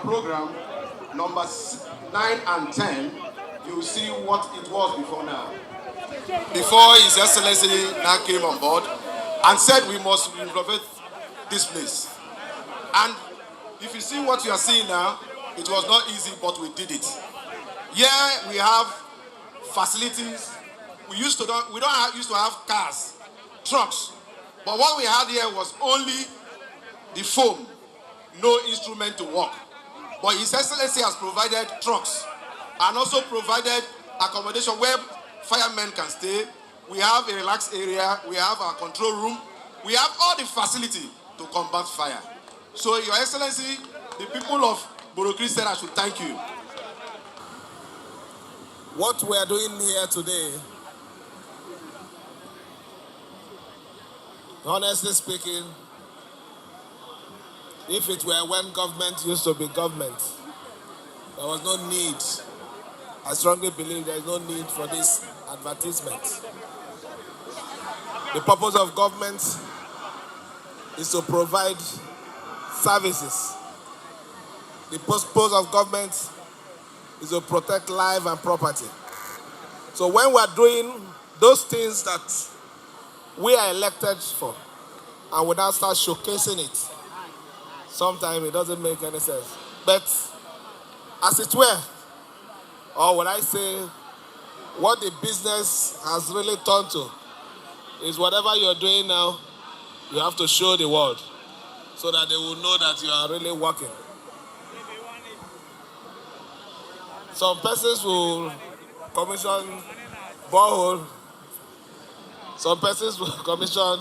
program, numbers 9 and 10, you will see what it was before now. Before His Excellency now came on board and said we must renovate this place. And if you see what you are seeing now, it was not easy, but we did it. Here we have facilities. We don't used to have cars, trucks, but what we had here was only the foam, no instrument to work. But His Excellency has provided trucks and also provided accommodation where firemen can stay. We have a relaxed area. We have our control room. We have all the facility to combat fire. So, Your Excellency, the people of Borokri said I should thank you. What we are doing here today, honestly speaking, if it were when government used to be government, there was no need. I strongly believe there is no need for this advertisement. The purpose of government is to provide services. The purpose of government is to protect life and property. So when we are doing those things that we are elected for, and we now start showcasing it, sometimes it doesn't make any sense. But as it were, or when I say what the business has really turned to, is whatever you're doing now, you have to show the world so that they will know that you are really working. Some persons will commission borehole, some persons will commission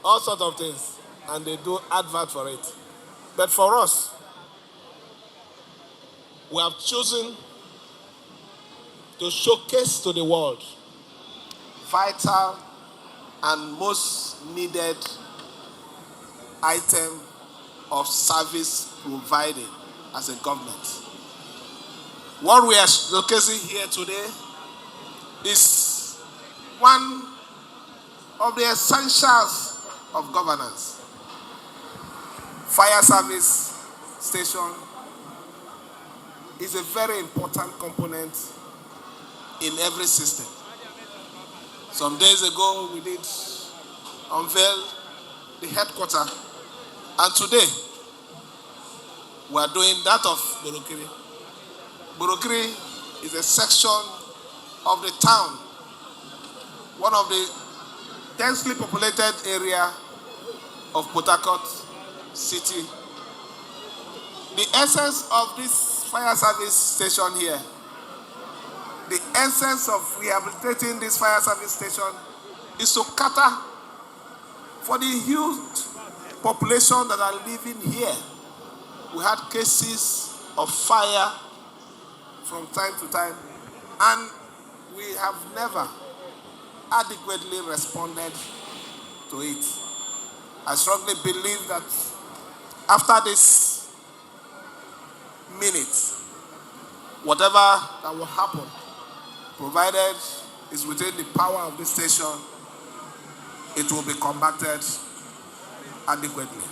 all sorts of things, and they do advert for it. But for us, we have chosen to showcase to the world vital and most needed item of service provided as a government. What we are showcasing here today is one of the essentials of governance. Fire service station is a very important component in every system. Some days ago, we did unveil the headquarters, and today we are doing that of Borokiri. Borokiri is a section of the town, one of the densely populated area of Port Harcourt city. The essence of this fire service station here, the essence of rehabilitating this fire service station is to cater for the huge population that are living here. We had cases of fire from time to time, and we have never adequately responded to it. I strongly believe that after this minute, whatever that will happen, provided is within the power of this station, it will be combated adequately.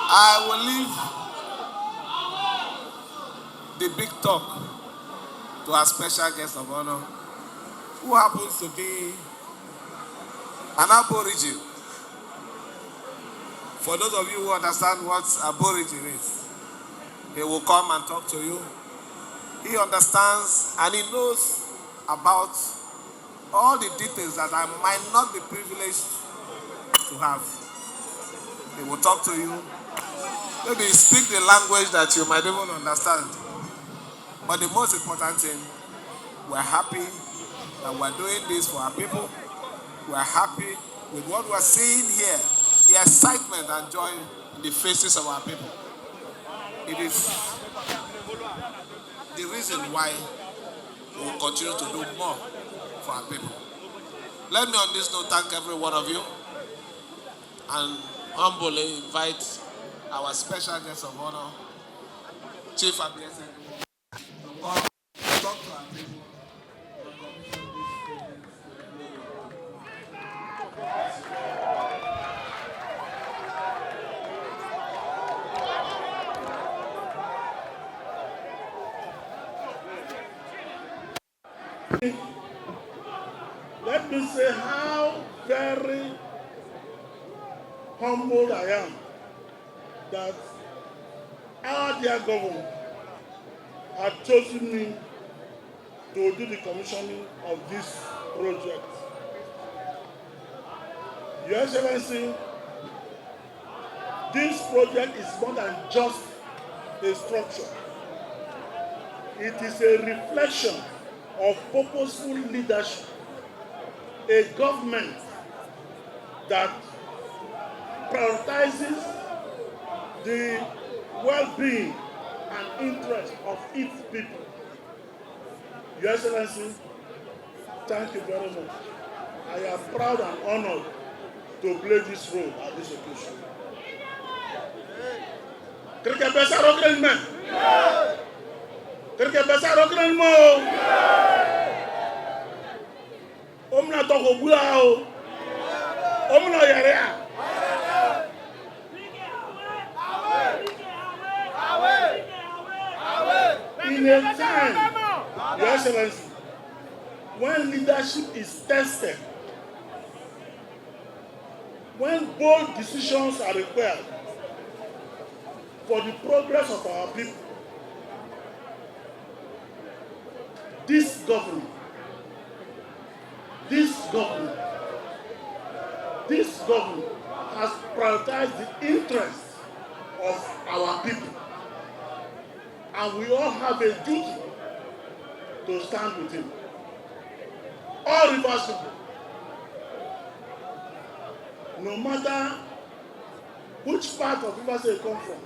I will leave the big talk to our special guest of honor, who happens to be an Aborigine. For those of you who understand what Aborigine is, he will come and talk to you. He understands and he knows about all the details that I might not be privileged to have. He will talk to you. Maybe speak the language that you might even understand. But the most important thing, we're happy that we're doing this for our people. We're happy with what we're seeing here, the excitement and joy in the faces of our people. It is the reason why we will continue to do more for our people. Let me on this note thank every one of you and humbly invite our special guest of honor, Chief Abiye Sekibo, to come talk to our people. let me say how very humbled I am that our dear governor had chosen me to do the commissioning of this project. Your Excellency, this project is more than just a structure. It is a reflection of purposeful leadership, a government that prioritizes the well-being and interest of its people. Your Excellency, thank you very much. I am proud and honored to play this role at this occasion. Quelqu'un peut ça reconnaître même? Quelqu'un peut ça reconnaître moi? On n'a pas de boula o. On n'a rien. In a time, Your Excellency, when leadership is tested, when bold decisions are required for the progress of our people, this government has prioritized the interests of our people. And we all have a duty to stand with him. All Rivers people, no matter which part of Rivers they come from,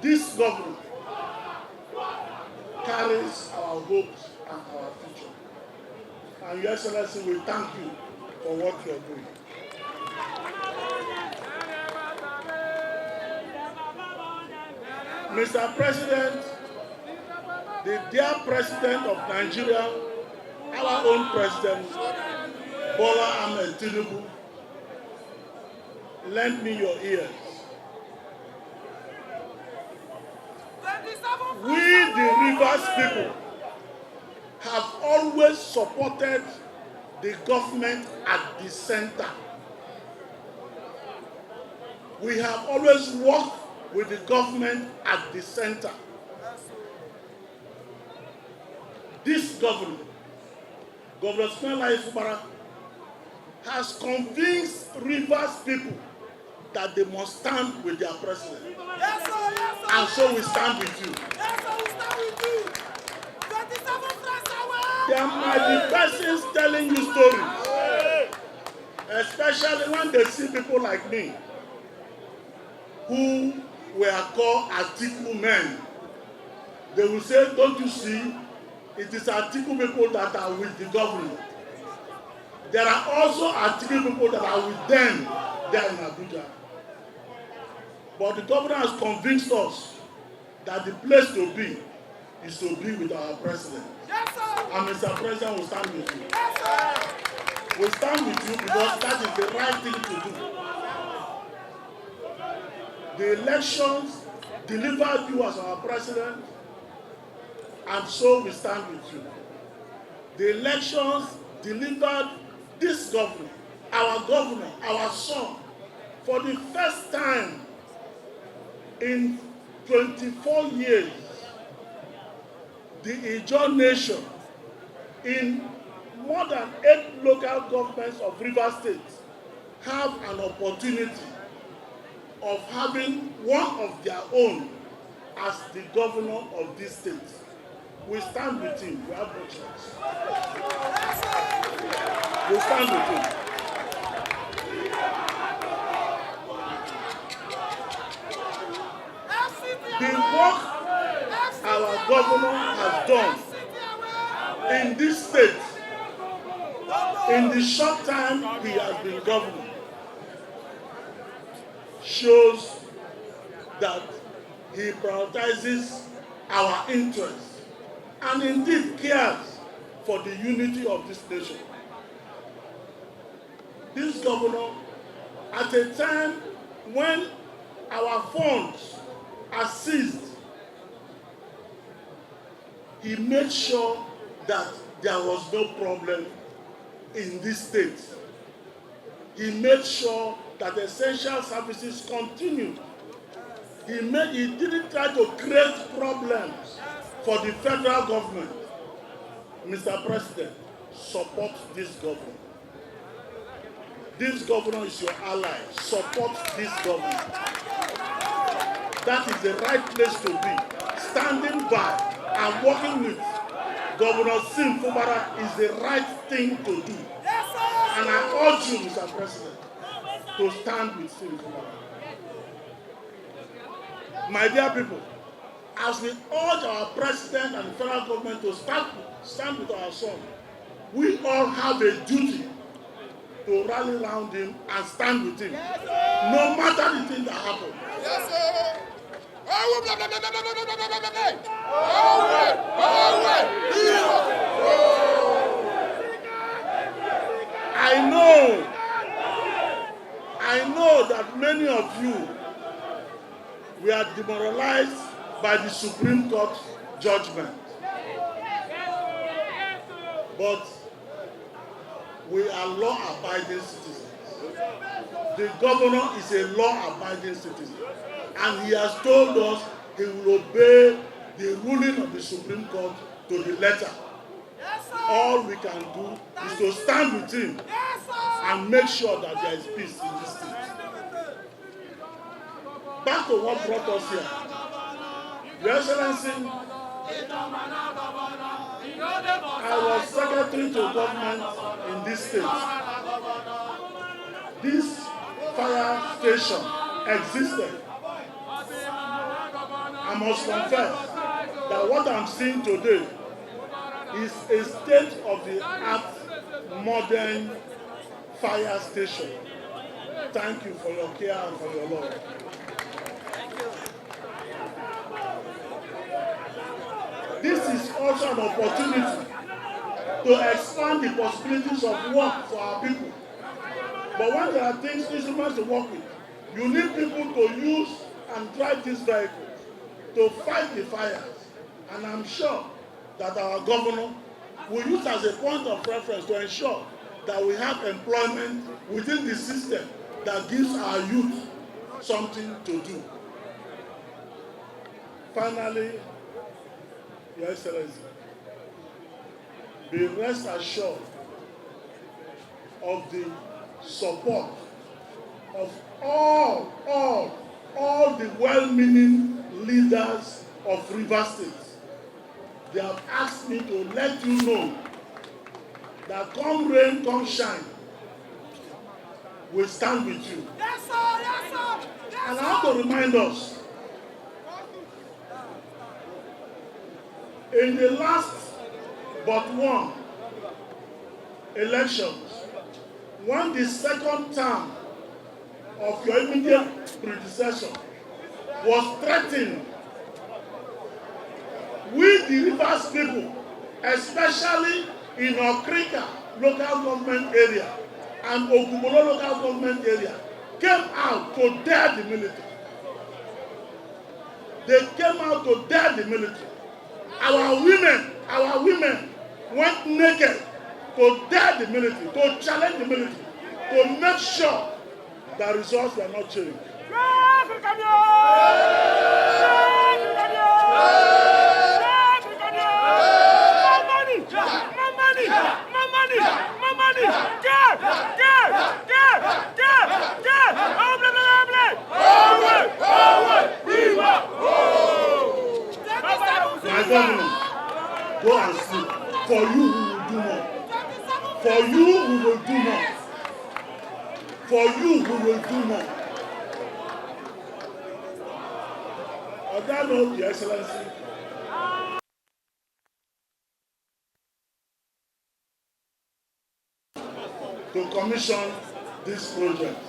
this government carries our hopes and our future. And Your Excellency, we thank you for what you are doing. Mr. President, the dear President of Nigeria, our own President, Bola Tinubu, lend me your ears. We, the Rivers people, have always supported the government at the center. We have always worked with the government at the center. This government, Governor Siminalayi Fubara, has convinced Rivers people that they must stand with their president. Yes, sir, yes, sir. And so we stand with you. Yes, sir, we stand with you. 27 friends away. There might be persons telling you stories, especially when they see people like me, who were called Atiku men. They will say, don't you see, it is Atiku people that are with the government. There are also Atiku people that are with them there in Abuja. But the governor has convinced us that the place to be is to be with our president. Yes, sir. And Mr. President will stand with you. Yes, sir. We stand with you because that is the right thing to do. The elections delivered you as our president, and so we stand with you. The elections delivered this governor, our son, for the first time in 24 years, the Ijaw nation, in more than 8 local governments of Rivers State, have an opportunity of having one of their own as the governor of this state. We stand with him. We have no choice. We stand with him. The work our governor has done in this state, in the short time he has been governor, shows that he prioritizes our interests and indeed cares for the unity of this nation. This governor, at a time when our funds are seized, he made sure that there was no problem in this state. He made sure that essential services continued. He didn't try to create problems for the federal government. Mr. President, support this governor. This governor is your ally. Support this governor. That is the right place to be. Standing by and working with Governor Siminalayi Fubara is the right thing to do. And I urge you, Mr. President, to stand with Siminalayi Fubara. My dear people, as we urge our president and the federal government to stand with our son, we all have a duty to rally around him and stand with him, no matter the thing that happens. Yes, sir. I know that many of you were demoralized by the Supreme Court judgment. But we are law-abiding citizens. The governor is a law-abiding citizen. And he has told us he will obey the ruling of the Supreme Court to the letter. All we can do is to stand with him and make sure that there is peace in this state. Back to what brought us here. Your Excellency, I was secretary to government in this state. This fire station existed. I must confess that what I'm seeing today is a state-of-the-art modern fire station. Thank you for your care and for your love. This is also an opportunity to expand the possibilities of work for our people. But when there are instruments to work with, you need people to use and drive these vehicles to fight the fires. And I'm sure that our governor will use as a point of reference to ensure that we have employment within the system that gives our youth something to do. Finally, Your Excellency, be rest assured of the support of all the well-meaning leaders of Rivers State. They have asked me to let you know that come rain, come shine, we stand with you. Yes, sir. Yes, sir. Yes, and I have to remind us, in the last but one elections, when the second term of your immediate predecessor was threatened, we the Rivers people, especially in Okrika local government area and Ogumolo local government area, came out to dare the military. They came out to dare the military. Our women went naked to dare the military, to challenge the military, to make sure the results were not changed. My governor, go and sleep. For you, we will do more. For you, we will do more. For you, we will do more. On that note, Your Excellency, to commission this project.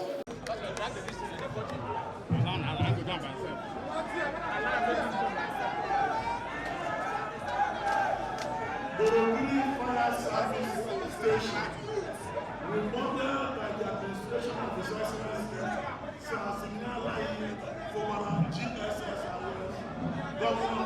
The Fire Service Station, remodeled by the administration of His Excellency Siminalayi Fubara, GSS, Governor